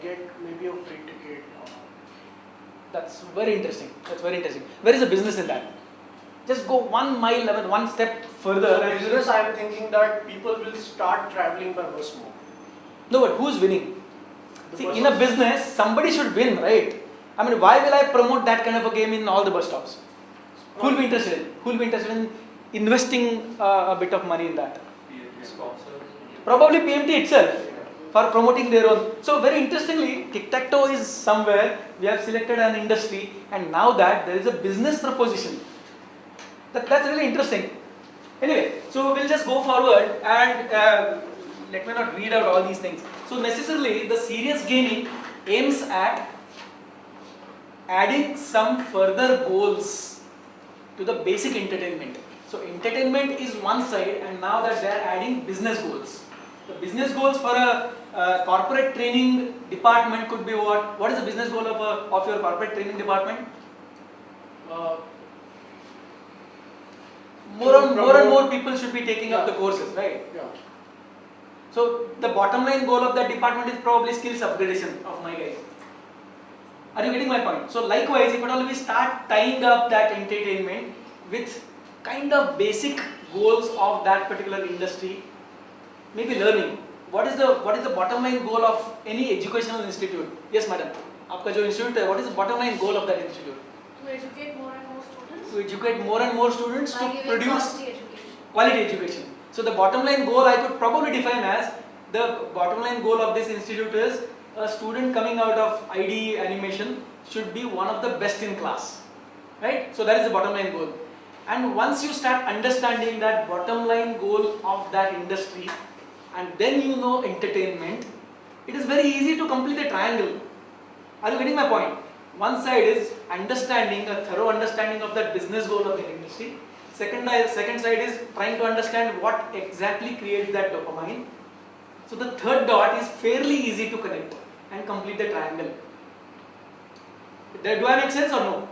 get maybe a free ticket. That's very interesting. That's very interesting. Where is the business in that? Just go 1 mile, I mean, one step further. So business, I am thinking that people will start traveling by bus more. No, but who's winning? See, in a business, somebody should win, right? I mean, why will I promote that kind of a game in all the bus stops? Who will be interested in? Who will be interested in investing a bit of money in that? Probably PMT itself for promoting their own. So very interestingly, tic-tac-toe is somewhere, we have selected an industry, and now that there is a business proposition. That's really interesting. Anyway, so we'll just go forward and let me not read out all these things. So necessarily the serious gaming aims at adding some further goals to the basic entertainment. So entertainment is one side, and now that they are adding business goals. The business goals for a corporate training department could be what? What is the business goal of your corporate training department? More and more people should be taking up the courses, right? Yeah. So the bottom line goal of that department is probably skills upgradation of my guys. Are you getting my point? So likewise, if at all we start tying up that entertainment with kind of basic goals of that particular industry, maybe learning. What is the bottom line goal of any educational institute? Yes, madam. आपका जो institute है, what is the bottom line goal of that institute? To educate more and more students. To educate more and more students to By giving produce quality education. quality education. So the bottom line goal I could probably define as the bottom line goal of this institute is a student coming out of ID animation should be one of the best in class, right? So that is the bottom line goal. And once you start understanding that bottom line goal of that industry, and then you know entertainment, it is very easy to complete the triangle. Are you getting my point? One side is understanding, a thorough understanding of that business goal of the industry. Second side is trying to understand what exactly creates that dopamine. So the third dot is fairly easy to connect and complete the triangle. Do I make sense or no?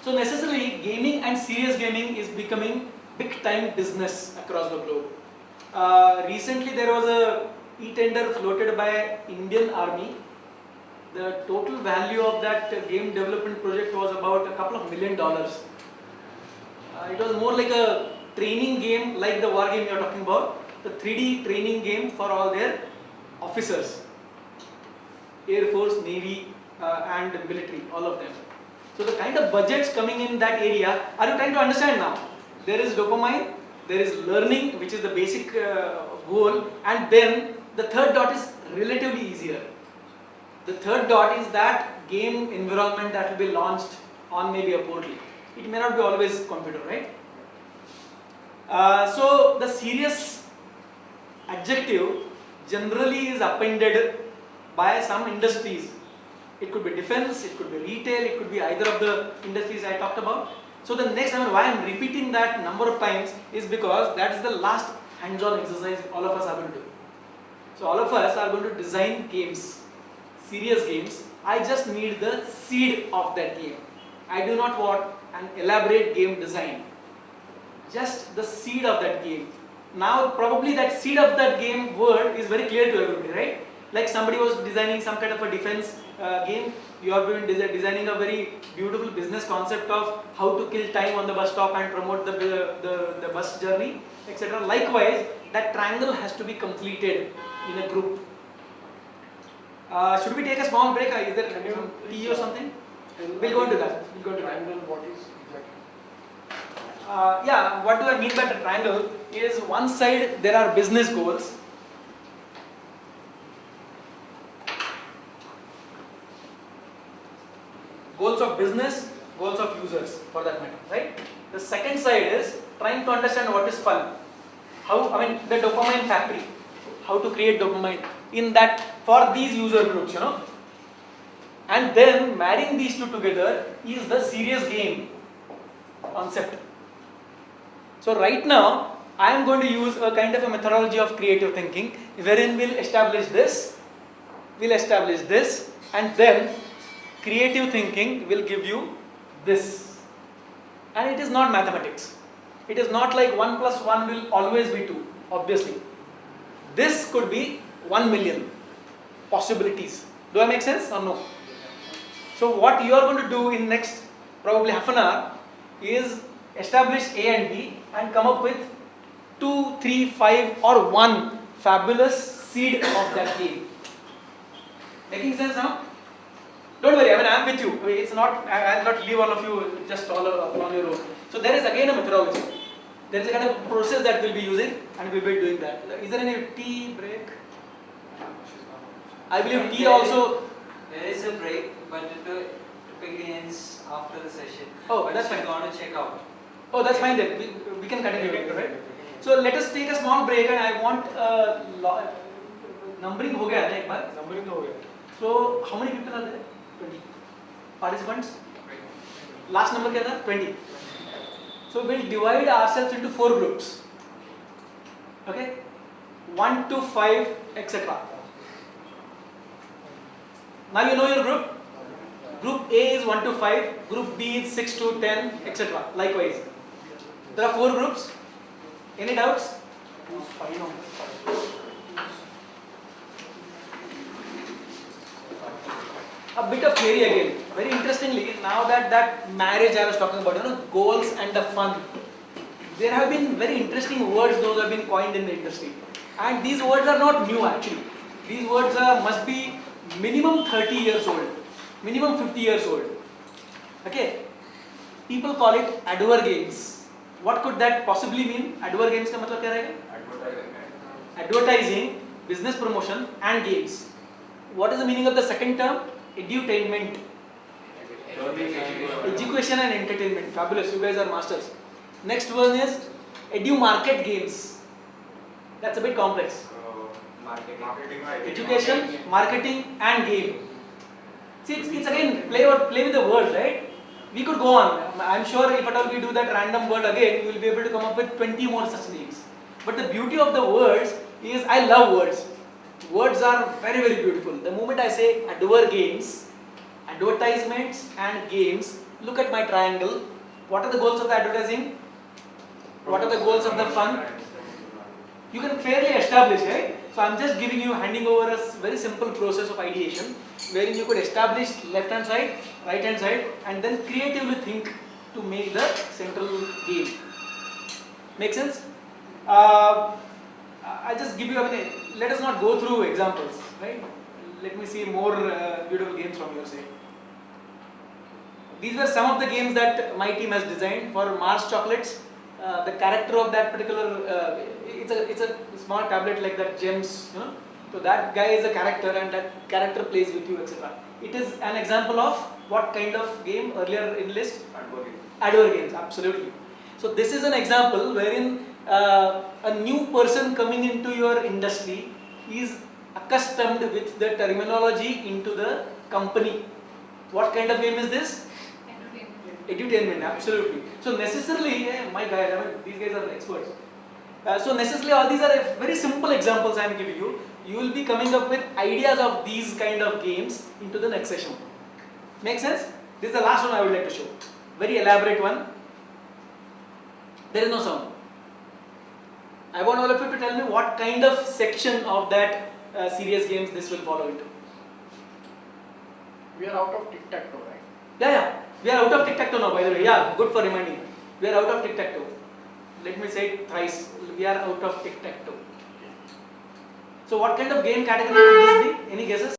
So necessarily gaming and serious gaming is becoming big time business across the globe. Recently there was a e-tender floated by Indian Army. The total value of that game development project was about a couple of $1 million. It was more like a training game like the war game you are talking about, the 3D training game for all their officers, Air Force, Navy and military, all of them. So the kind of budgets coming in that area, are you trying to understand now? There is dopamine, there is learning, which is the basic goal, and then the third dot is relatively easier. The third dot is that game environment that will be launched on maybe a portal. It may not be always computer, right? So the serious adjective generally is appended by some industries. It could be defense, it could be retail, it could be either of the industries I talked about. So the next, why I am repeating that number of times is because that is the last hands-on exercise all of us are going to do. So all of us are going to design games, serious games. I just need the seed of that game. I do not want an elaborate game design. Just the seed of that game. Now probably that seed of that game word is very clear to everybody, right? Like somebody was designing some kind of a defense game. You have been designing a very beautiful business concept of how to kill time on the bus stop and promote the bus journey, etc. Likewise, that triangle has to be completed in a group. Should we take a small break? Is there some tea or something? We'll go into that. Triangle, what is exactly? Yeah, what do I mean by the triangle is one side there are business goals. Goals of business, goals of users for that matter, right? The second side is trying to understand what is fun. The dopamine factory. How to create dopamine in that for these user groups, And then marrying these two together is the serious game concept. So right now, I am going to use a kind of a methodology of creative thinking wherein we'll establish this, and then creative thinking will give you this. And it is not mathematics. It is not like 1 plus 1 will always be 2, obviously. This could be 1 million possibilities. Do I make sense or no? So what you are going to do in next probably half an hour is establish A and B and come up with 2, 3, 5 or 1 fabulous seed of that game. Making sense now? Don't worry, I am with you. It's not, I'll not leave all of you just all on your own. So there is again a methodology. There is a kind of process that we'll be using and we'll be doing that. Is there any tea break? I believe tea also. There is a break, but it typically ends after the session. Oh, that's fine. We're going to check out. Oh, that's fine then. We can continue later, right? So let us take a small break and I want numbering हो गया ना एक बार. Numbering हो गया. So how many people are there? 20 participants. Last number क्या था? 20. So we'll divide ourselves into 4 groups. Okay? 1 to 5, etc. Now you know your group. Group A is 1 to 5, Group B is 6 to 10, etc. Likewise. There are 4 groups. Any doubts? A bit of theory again. Very interestingly, now that marriage I was talking about, goals and the fun. There have been very interesting words those have been coined in the industry. And these words are not new actually. These words must be minimum 30 years old, minimum 50 years old. Okay? People call it Advergames. What could that possibly mean? Advergames का मतलब क्या रहेगा? Advertising, business promotion and games. What is the meaning of the second term? Edutainment. Education and entertainment. Fabulous, you guys are masters. Next one is edumarket games. That's a bit complex. Marketing. Education, marketing and game. See, it's again play with the words, right? We could go on. I'm sure if at all we do that random word again, we will be able to come up with 20 more such names. But the beauty of the words is, I love words. Words are very, very beautiful. The moment I say Advergames, advertisements and games, look at my triangle. What are the goals of the advertising? What are the goals of the fun? You can fairly establish, right? So I'm just giving you, handing over a very simple process of ideation, wherein you could establish left hand side, right hand side, and then creatively think to make the central game. Make sense? I'll just give you let us not go through examples, right? Let me see more beautiful games from your side. These were some of the games that my team has designed for Mars chocolates. The character of that particular, it's a small tablet like that, gems, So that guy is a character and that character plays with you, etc. It is an example of what kind of game earlier in list? Advergames, absolutely. So this is an example wherein a new person coming into your industry is accustomed with the terminology into the company. What kind of game is this? Edutainment, absolutely. So necessarily, my guy, these guys are the experts. So necessarily all these are very simple examples I am giving you. You will be coming up with ideas of these kind of games into the next session. Make sense? This is the last one I would like to show. Very elaborate one. There is no sound. I want all of you to tell me what kind of section of that serious games this will follow into. We are out of tic-tac-toe, right? Yeah. We are out of tic-tac-toe now, by the way. Yeah, good for reminding. We are out of tic-tac-toe. Let me say it thrice. We are out of tic-tac-toe. So what kind of game category could this be? Any guesses?